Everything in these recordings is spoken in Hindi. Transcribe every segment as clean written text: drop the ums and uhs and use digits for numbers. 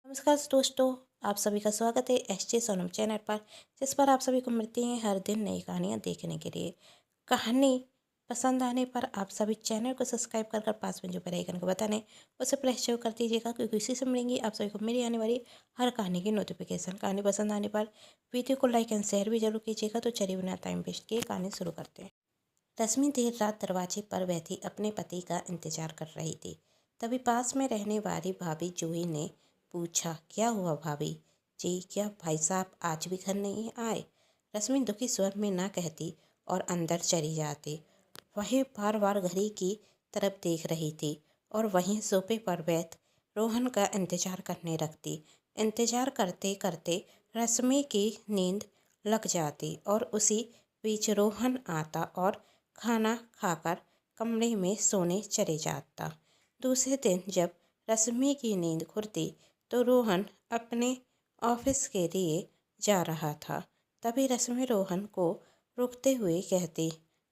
नमस्कार दोस्तों, आप सभी का स्वागत है एसजे सोनम चैनल पर, जिस पर आप सभी को मिलती हैं हर दिन नई कहानियाँ देखने के लिए। कहानी पसंद आने पर आप सभी चैनल को सब्सक्राइब कर पास में जो बेल आइकन को बताने उसे प्रेस जरूर कर दीजिएगा, क्योंकि इसी से मिलेंगी आप सभी को मेरी आने वाली हर कहानी की नोटिफिकेशन। कहानी पसंद आने पर वीडियो को लाइक एंड शेयर भी जरूर कीजिएगा। तो चलिए बिना टाइम वेस्ट किए कहानी शुरू करते हैं। रश्मि देर रात दरवाजे पर बैठी अपने पति का इंतजार कर रही थी। तभी पास में रहने वाली भाभी जूही ने पूछा, क्या हुआ भाभी जी, क्या भाई साहब आज भी घर नहीं आए? रश्मि दुखी स्वर में ना कहती और अंदर चली जाती। वही बार बार घड़ी की तरफ देख रही थी और वहीं सोफे पर बैठ रोहन का इंतजार करने लगती। इंतजार करते करते रश्मि की नींद लग जाती और उसी बीच रोहन आता और खाना खाकर कमरे में सोने चले जाता। दूसरे दिन जब रश्मि की नींद खुलती तो रोहन अपने ऑफिस के लिए जा रहा था। तभी रश्मि रोहन को रोकते हुए कहती,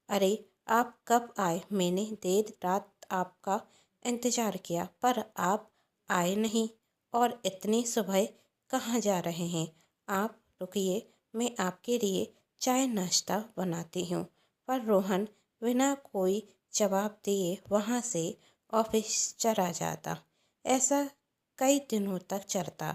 अरे आप कब आए? मैंने देर रात आपका इंतजार किया पर आप आए नहीं, और इतनी सुबह कहाँ जा रहे हैं? आप रुकिए, मैं आपके लिए चाय नाश्ता बनाती हूँ। पर रोहन बिना कोई जवाब दिए वहाँ से ऑफिस चला जाता। ऐसा कई दिनों तक चलता।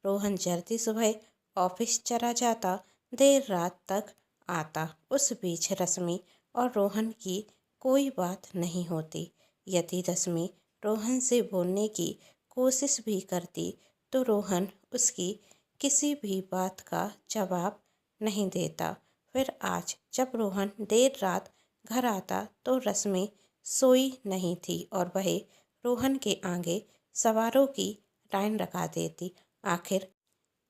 रोहन जल्दी सुबह ऑफिस चला जाता, देर रात तक आता। उस बीच रश्मि और रोहन की कोई बात नहीं होती। यदि रश्मि रोहन से बोलने की कोशिश भी करती तो रोहन उसकी किसी भी बात का जवाब नहीं देता। फिर आज जब रोहन देर रात घर आता तो रश्मि सोई नहीं थी और वह रोहन के आगे सवारों की लाइन लगा देती। आखिर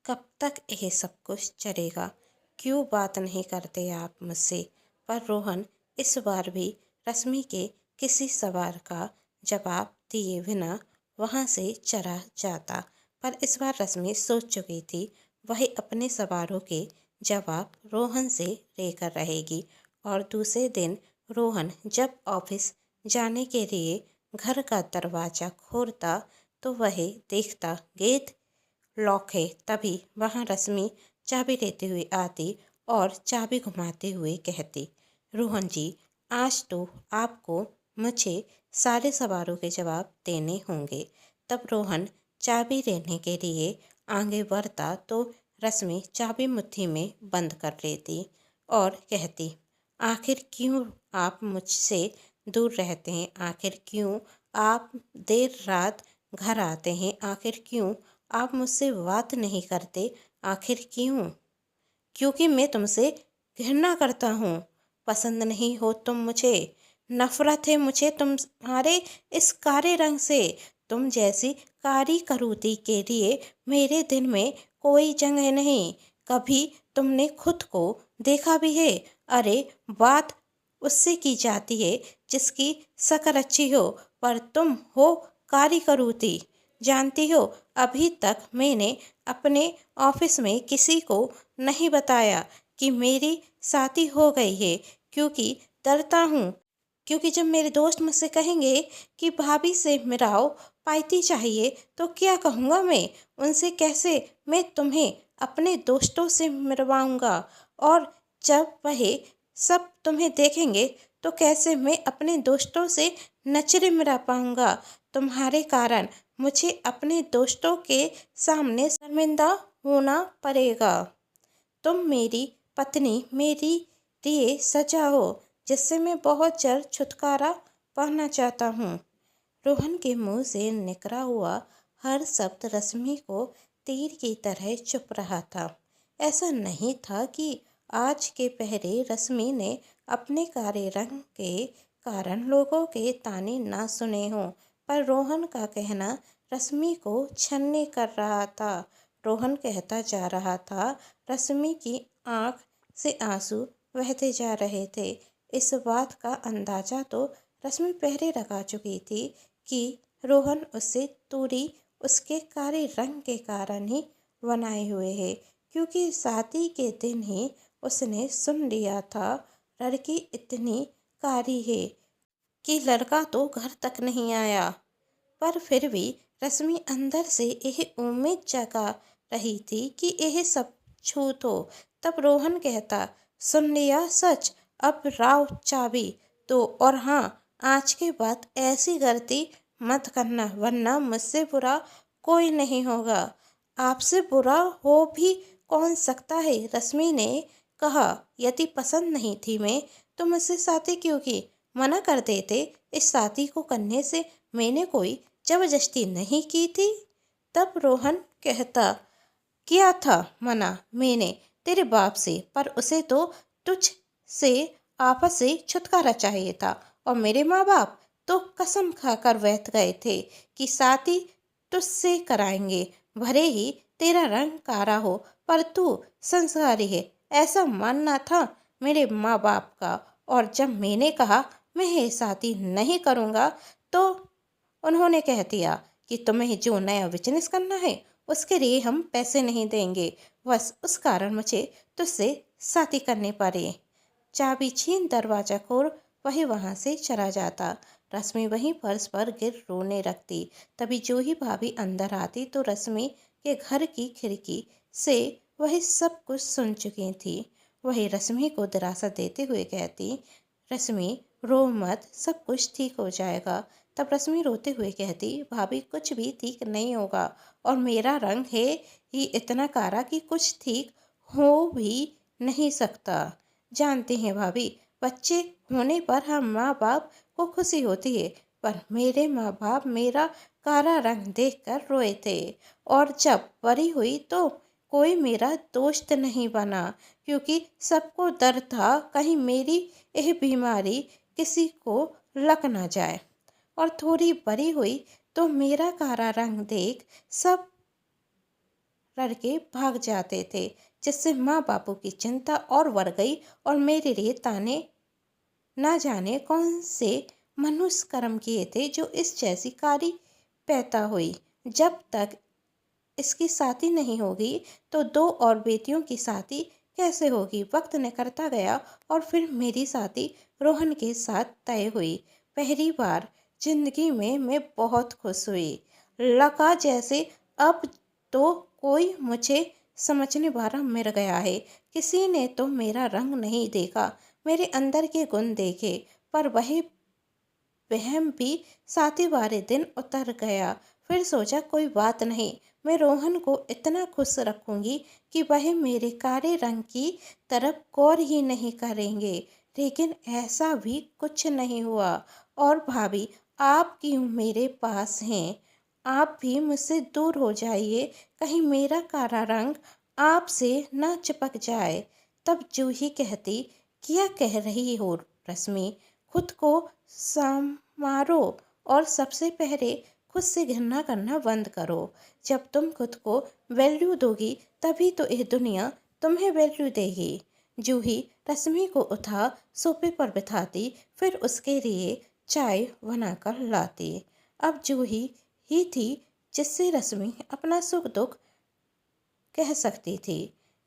कब तक यह सब कुछ चलेगा? क्यों बात नहीं करते आप मुझसे? पर रोहन इस बार भी रश्मि के किसी सवाल का जवाब दिए बिना वहाँ से चला जाता। पर इस बार रश्मि सोच चुकी थी, वह अपने सवालों के जवाब रोहन से लेकर रहेगी। और दूसरे दिन रोहन जब ऑफिस जाने के लिए घर का दरवाज़ा खोलता तो वह देखता गेट लॉक है। तभी वहाँ रश्मि चाबी लेते हुए आती और चाबी घुमाते हुए कहती, रोहन जी, आज तो आपको मुझे सारे सवालों के जवाब देने होंगे। तब रोहन चाबी लेने के लिए आगे बढ़ता तो रश्मि चाबी मुट्ठी में बंद कर लेती और कहती, आखिर क्यों आप मुझसे दूर रहते हैं? आखिर क्यों आप देर रात घर आते हैं? आखिर क्यों आप मुझसे बात नहीं करते? आखिर क्यों? क्योंकि मैं तुमसे घृणा करता हूँ। पसंद नहीं हो तुम मुझे। नफरत है मुझे तुम्हारे इस काले रंग से। तुम जैसी कारी करूती के लिए मेरे दिल में कोई जगह नहीं। कभी तुमने खुद को देखा भी है? अरे बात उससे की जाती है जिसकी शक्ल अच्छी हो, पर तुम हो कारी करूती। जानती हो, अभी तक मैंने अपने ऑफिस में किसी को नहीं बताया कि मेरी शादी हो गई है, क्योंकि डरता हूँ। क्योंकि जब मेरे दोस्त मुझसे कहेंगे कि भाभी से मिलाओ, पाइती चाहिए, तो क्या कहूँगा मैं उनसे? कैसे मैं तुम्हें अपने दोस्तों से मिलवाऊँगा? और जब वह सब तुम्हें देखेंगे तो कैसे मैं अपने दोस्तों से नजरें मिला पाऊँगा? तुम्हारे कारण मुझे अपने दोस्तों के सामने शर्मिंदा होना पड़ेगा। तुम मेरी पत्नी मेरी लिए सजा हो, जिससे मैं बहुत जल्द छुटकारा पाना चाहता हूँ। रोहन के मुंह से निकला हुआ हर शब्द रश्मि को तीर की तरह चुप रहा था। ऐसा नहीं था कि आज के पहले रश्मि ने अपने काले रंग के कारण लोगों के ताने ना सुने हों, पर रोहन का कहना रश्मि को छन्नी कर रहा था। रोहन कहता जा रहा था, रश्मि की आंख से आंसू बहते जा रहे थे। इस बात का अंदाजा तो रश्मि पहले लगा चुकी थी कि रोहन उससे दूरी उसके काले रंग के कारण ही बनाए हुए है, क्योंकि शादी के दिन ही उसने सुन लिया था लड़की इतनी कारी है कि लड़का तो घर तक नहीं आया। पर फिर भी रश्मि अंदर से यह उम्मीद जगा रही थी कि यह सब झूठ हो। तब रोहन कहता, सुन लिया सच, अब राव चाबी दो, और हाँ, आज के बाद ऐसी गलती मत करना, वरना मुझसे बुरा कोई नहीं होगा। आपसे बुरा हो भी कौन सकता है, रश्मि ने कहा। यदि पसंद नहीं थी मैं तो मुझसे शादी क्यों की? मना कर देते, इस शादी को करने से मैंने कोई जबरदस्ती नहीं की थी। तब रोहन कहता, किया था मना मैंने तेरे बाप से, पर उसे तो तुझ से आपस से छुटकारा चाहिए था, और मेरे माँ बाप तो कसम खाकर बैठ गए थे कि शादी तुझसे कराएंगे, भले ही तेरा रंग काला हो, पर तू संस्कारी है, ऐसा मानना था मेरे माँ बाप का। और जब मैंने कहा मैं ये शादी नहीं करूँगा, तो उन्होंने कह दिया कि तुम्हें जो नया बिजनेस करना है उसके लिए हम पैसे नहीं देंगे, बस उस कारण मुझे तुझसे शादी करनी पड़ी। चाबी छीन दरवाजा खोल वही वहां से चला जाता। रश्मि वहीं फर्श पर गिर रोने लगती। तभी जूही भाभी अंदर आती तो रश्मि के घर की खिड़की से वही सब कुछ सुन चुकी थी। वही रश्मि को दिलासा देते हुए कहती, रश्मि रो मत, सब कुछ ठीक हो जाएगा। तब रश्मि रोते हुए कहती, भाभी कुछ भी ठीक नहीं होगा, और मेरा रंग है ही इतना काला कि कुछ ठीक हो भी नहीं सकता। जानती हैं भाभी, बच्चे होने पर हम माँ बाप को खुशी होती है, पर मेरे माँ बाप मेरा काला रंग देखकर रोए थे, और जब बड़ी हुई तो कोई मेरा दोस्त नहीं बना, क्योंकि सबको डर था कहीं मेरी यह बीमारी किसी को लग ना जाए। और थोड़ी बड़ी हुई तो मेरा काला रंग देख सब लड़के भाग जाते थे, जिससे माँ बापू की चिंता और बढ़ गई, और मेरे लिए ताने ना जाने कौन से मनुष्य कर्म किए थे जो इस जैसी कारी पैदा हुई। जब तक इसकी शादी नहीं होगी तो दो और बेटियों की शादी कैसे होगी? वक्त निकलता गया और फिर मेरी शादी रोहन के साथ तय हुई। पहली बार जिंदगी में मैं बहुत खुश हुई। लगा जैसे अब तो कोई मुझे समझने वाला मिल गया है। किसी ने तो मेरा रंग नहीं देखा, मेरे अंदर के गुण देखे, पर वही वहम भी शादी वाले दिन उतर गया। फिर सोचा कोई बात नहीं, मैं रोहन को इतना खुश रखूंगी कि वह मेरे काले रंग की तरफ गौर ही नहीं करेंगे। लेकिन ऐसा भी कुछ नहीं हुआ। और भाभी, आप क्यों मेरे पास हैं? आप भी मुझसे दूर हो जाइए, कहीं मेरा काला रंग आपसे न चिपक जाए। तब जूही कहती, क्या कह रही हो रश्मि? खुद को संवारो, और सबसे पहले खुद से घृणा करना बंद करो। जब तुम खुद को वैल्यू दोगी तभी तो यह दुनिया तुम्हें वैल्यू देगी। जूही रश्मि को उठा सोफे पर बिठाती, फिर उसके लिए चाय बनाकर लाती। अब जूही ही थी जिससे रश्मि अपना सुख दुख कह सकती थी।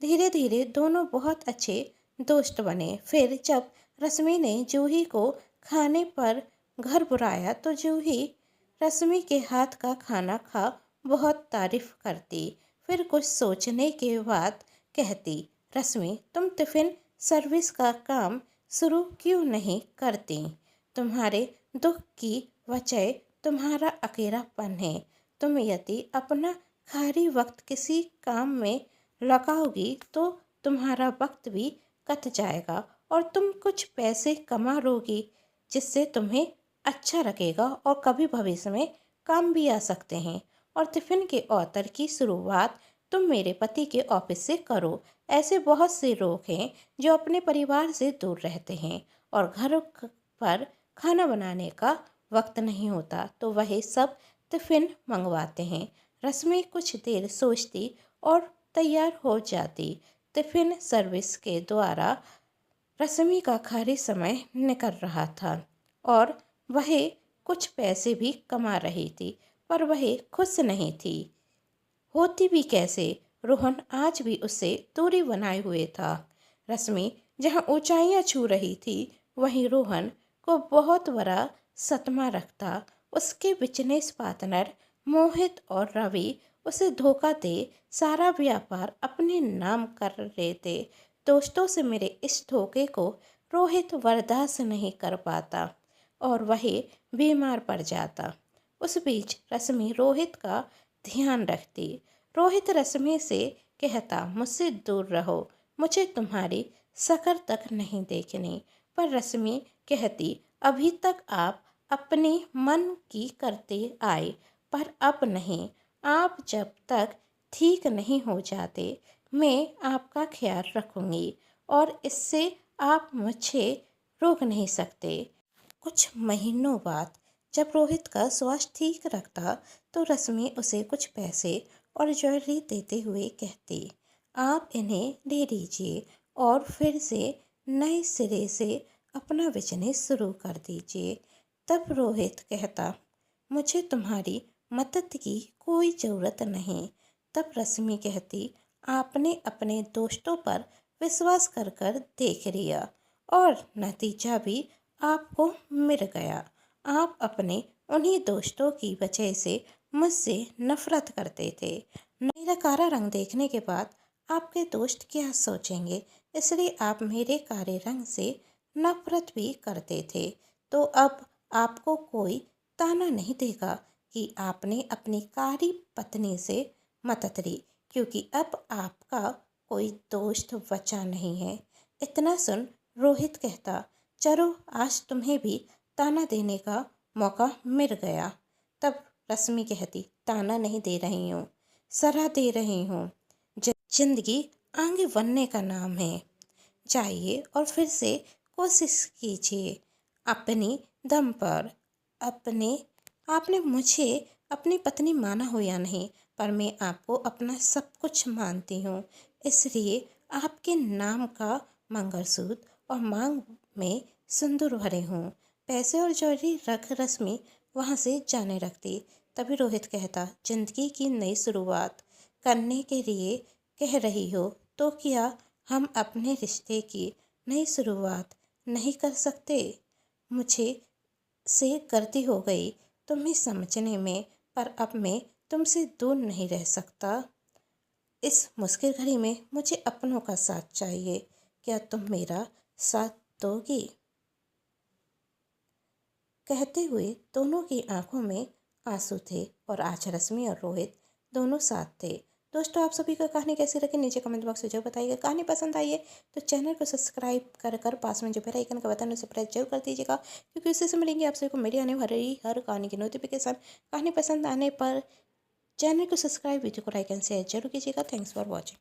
धीरे धीरे दोनों बहुत अच्छे दोस्त बने। फिर जब रश्मि ने जूही को खाने पर घर बुलाया तो जूही रश्मि के हाथ का खाना खा बहुत तारीफ करती। फिर कुछ सोचने के बाद कहती, रश्मि तुम टिफिन सर्विस का काम शुरू क्यों नहीं करती? तुम्हारे दुख की वजह तुम्हारा अकेलापन है। तुम यदि अपना खाली वक्त किसी काम में लगाओगी तो तुम्हारा वक्त भी कट जाएगा, और तुम कुछ पैसे कमा लोगी, जिससे तुम्हें अच्छा लगेगा और कभी भविष्य में काम भी आ सकते हैं। और टिफिन के ऑर्डर की शुरुआत तुम मेरे पति के ऑफिस से करो। ऐसे बहुत से लोग हैं जो अपने परिवार से दूर रहते हैं और घर पर खाना बनाने का वक्त नहीं होता, तो वह सब टिफिन मंगवाते हैं। रश्मि कुछ देर सोचती और तैयार हो जाती। टिफिन सर्विस के द्वारा रश्मि का खाली समय निकल रहा था, और वह कुछ पैसे भी कमा रही थी, पर वह खुश नहीं थी। होती भी कैसे? रोहन आज भी उससे दूरी बनाए हुए था। रश्मि जहाँ ऊंचाइयाँ छू रही थी, वहीं रोहन को बहुत बड़ा सतमा रखता। उसके बिजनेस पार्टनर मोहित और रवि उसे धोखा दे सारा व्यापार अपने नाम कर लेते। दोस्तों से मेरे इस धोखे को रोहित बर्दाश्त नहीं कर पाता और वही बीमार पड़ जाता। उस बीच रश्मि रोहित का ध्यान रखती। रोहित रश्मि से कहता, मुझसे दूर रहो, मुझे तुम्हारी शक्ल तक नहीं देखनी। पर रश्मि कहती, अभी तक आप अपने मन की करते आए, पर अब नहीं। आप जब तक ठीक नहीं हो जाते, मैं आपका ख्याल रखूंगी और इससे आप मुझे रोक नहीं सकते। कुछ महीनों बाद जब रोहित का स्वास्थ्य ठीक रखता तो रश्मि उसे कुछ पैसे और ज्वेलरी देते हुए कहती, आप इन्हें ले लीजिए और फिर से नए सिरे से अपना बिजनेस शुरू कर दीजिए। तब रोहित कहता, मुझे तुम्हारी मदद की कोई ज़रूरत नहीं। तब रश्मि कहती, आपने अपने दोस्तों पर विश्वास कर कर देख लिया और नतीजा भी आपको मिल गया। आप अपने उन्हीं दोस्तों की वजह से मुझसे नफरत करते थे। मेरा काला रंग देखने के बाद आपके दोस्त क्या सोचेंगे, इसलिए आप मेरे काले रंग से नफरत भी करते थे। तो अब आपको कोई ताना नहीं देगा कि आपने अपनी काली पत्नी से मदद ली, क्योंकि अब आपका कोई दोस्त बचा नहीं है। इतना सुन रोहित कहता, चलो आज तुम्हें भी ताना देने का मौका मिल गया। तब रश्मि कहती, ताना नहीं दे रही हूँ, सलाह दे रही हूँ। जिंदगी आगे बढ़ने का नाम है। जाइए और फिर से कोशिश कीजिए अपनी दम पर। अपने आपने मुझे अपनी पत्नी माना हो या नहीं, पर मैं आपको अपना सब कुछ मानती हूँ। इसलिए आपके नाम का मंगलसूत्र और मांग में सिंदूर भरे हूँ। पैसे और ज्वेलरी रख रश्मि वहाँ से जाने लगती। तभी रोहित कहता, जिंदगी की नई शुरुआत करने के लिए कह रही हो तो क्या हम अपने रिश्ते की नई शुरुआत नहीं कर सकते? मुझे से गलती हो गई तुम्हें समझने में, पर अब मैं तुमसे दूर नहीं रह सकता। इस मुश्किल घड़ी में मुझे अपनों का साथ चाहिए। क्या तुम मेरा साथ दोगी? कहते हुए दोनों की आंखों में आंसू थे और आज रश्मि और रोहित दोनों साथ थे। दोस्तों, आप सभी को कहानी कैसी लगी नीचे कमेंट बॉक्स में जरूर बताइएगा। कहानी पसंद आई है तो चैनल को सब्सक्राइब कर कर पास में जो बेल आइकन का बटन उसे प्रेस जरूर कर दीजिएगा, क्योंकि उससे से मिलेंगे आप सभी को मेरी आने वाली हर कहानी की नोटिफिकेशन। कहानी पसंद आने पर चैनल को सब्सक्राइब, वीडियो को लाइक एंड शेयर जरूर कीजिएगा। Thanks for watching.